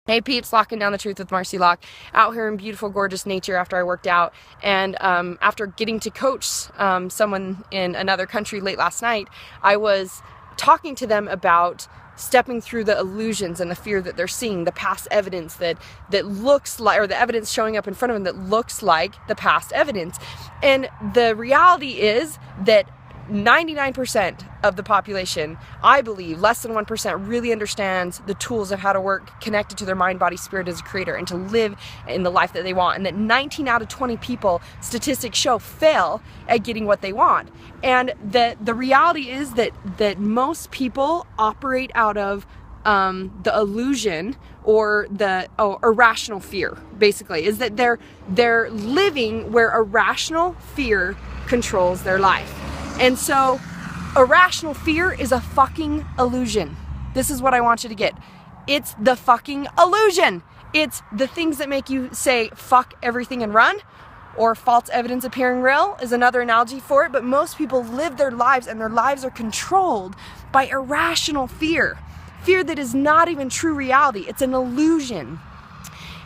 Hey peeps, Locking Down the Truth with Marci Lock, out here in beautiful, gorgeous nature after I worked out, and after getting to coach someone in another country late last night, I was talking to them about stepping through the illusions and the fear that they're seeing, the past evidence that looks like, or the evidence showing up in front of them that looks like the past evidence. And the reality is that 99% of the population, I believe, less than 1% really understands the tools of how to work connected to their mind, body, spirit as a creator and to live in the life that they want. And that 19 out of 20 people, statistics show, fail at getting what they want. And the reality is that most people operate out of the illusion or the irrational fear, basically, is that they're living where irrational fear controls their life. And so irrational fear is a fucking illusion. This is what I want you to get. It's the fucking illusion. It's the things that make you say fuck everything and run, or false evidence appearing real is another analogy for it. But most people live their lives, and their lives are controlled by irrational fear. Fear that is not even true reality. It's an illusion.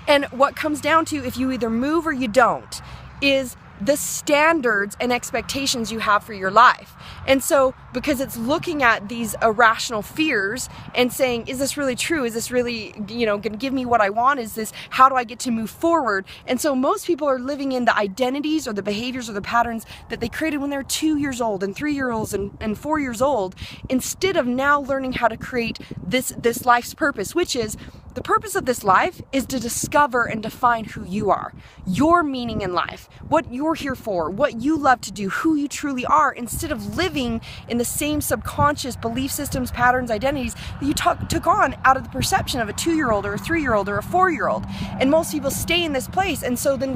And what comes down to, if you either move or you don't, is the standards and expectations you have for your life. And so, because it's looking at these irrational fears and saying, is this really true? Is this really, going to give me what I want? Is this, how do I get to move forward? And so most people are living in the identities or the behaviors or the patterns that they created when they're 2 years old and 3 years old and 4 years old, instead of now learning how to create this life's purpose, which is, the purpose of this life is to discover and define who you are, your meaning in life, what you're here for, what you love to do, who you truly are, instead of living in the same subconscious belief systems, patterns, identities that you took on out of the perception of a 2-year-old or a 3-year-old or a 4-year-old. And most people stay in this place. And so then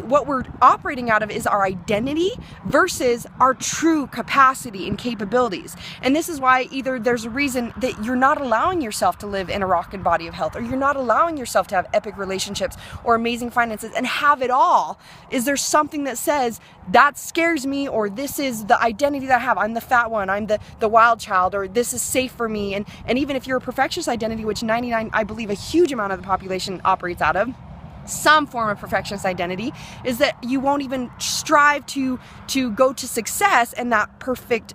what we're operating out of is our identity versus our true capacity and capabilities. And this is why either there's a reason that you're not allowing yourself to live in a rockin' body of health, or you're not allowing yourself to have epic relationships or amazing finances and have it all. Is there something that says that scares me, or this is the identity that I have? I'm the fat one, I'm the wild child, or this is safe for me. And even if you're a perfectionist identity, which 99, I believe a huge amount of the population operates out of, some form of perfectionist identity, is that you won't even strive to go to success in that perfect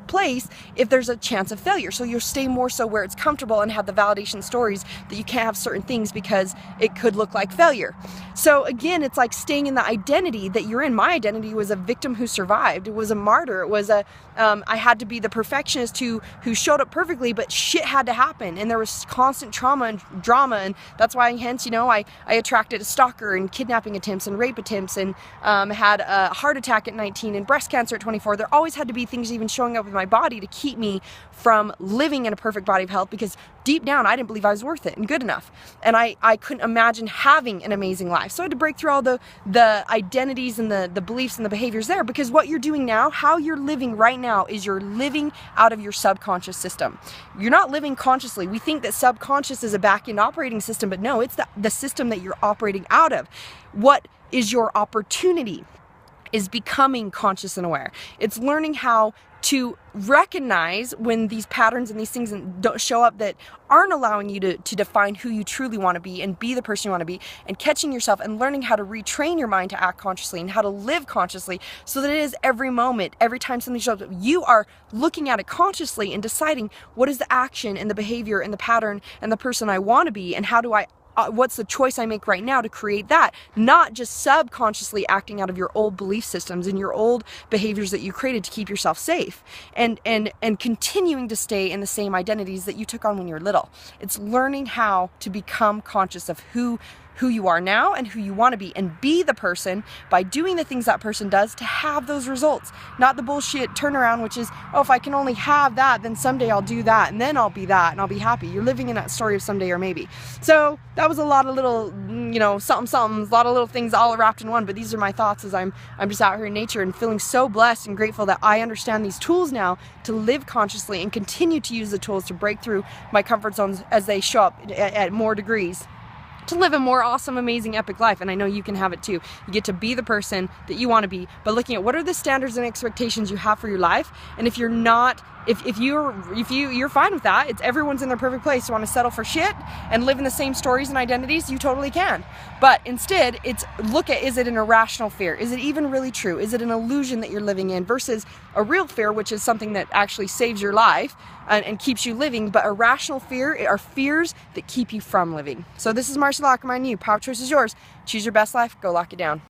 place if there's a chance of failure. So you'll stay more so where it's comfortable and have the validation stories that you can't have certain things because it could look like failure. So again, it's like staying in the identity that you're in. My identity was a victim who survived. It was a martyr. It was I had to be the perfectionist who showed up perfectly, but shit had to happen, and there was constant trauma and drama, and that's why hence I attracted a stalker and kidnapping attempts and rape attempts, and had a heart attack at 19 and breast cancer at 24. There always had to be things even showing up in my body to keep me from living in a perfect body of health, because deep down I didn't believe I was worth it and good enough, and I couldn't imagine having an amazing life. So I had to break through all the identities and the beliefs and the behaviors there, because what you're doing now, how you're living right now, is you're living out of your subconscious system. You're not living consciously. We think that subconscious is a back-end operating system, but no, it's the system that you're operating out of. What is your opportunity is becoming conscious and aware. It's learning how to recognize when these patterns and these things don't show up that aren't allowing you to define who you truly want to be and be the person you want to be, and catching yourself and learning how to retrain your mind to act consciously and how to live consciously, so that it is every moment, every time something shows up, you are looking at it consciously and deciding what is the action and the behavior and the pattern and the person I want to be, and how do I what's the choice I make right now to create that, not just subconsciously acting out of your old belief systems and your old behaviors that you created to keep yourself safe, and continuing to stay in the same identities that you took on when you were little. It's learning how to become conscious of who you are now and who you want to be, and be the person by doing the things that person does to have those results, not the bullshit turnaround, which is, oh, if I can only have that, then someday I'll do that, and then I'll be that, and I'll be happy. You're living in that story of someday or maybe. So that was a lot of little, something, a lot of little things all wrapped in one, but these are my thoughts as I'm just out here in nature and feeling so blessed and grateful that I understand these tools now to live consciously and continue to use the tools to break through my comfort zones as they show up at more degrees, to live a more awesome, amazing, epic life. And I know you can have it too. You get to be the person that you want to be by looking at what are the standards and expectations you have for your life. And if you're not if you're fine with that, it's everyone's in their perfect place to want to settle for shit and live in the same stories and identities, you totally can. But instead, it's look at, is it an irrational fear? Is it even really true? Is it an illusion that you're living in versus a real fear, which is something that actually saves your life and keeps you living? But irrational fear are fears that keep you from living. So this is Marci Lock reminding you, power choice is yours. Choose your best life, go lock it down.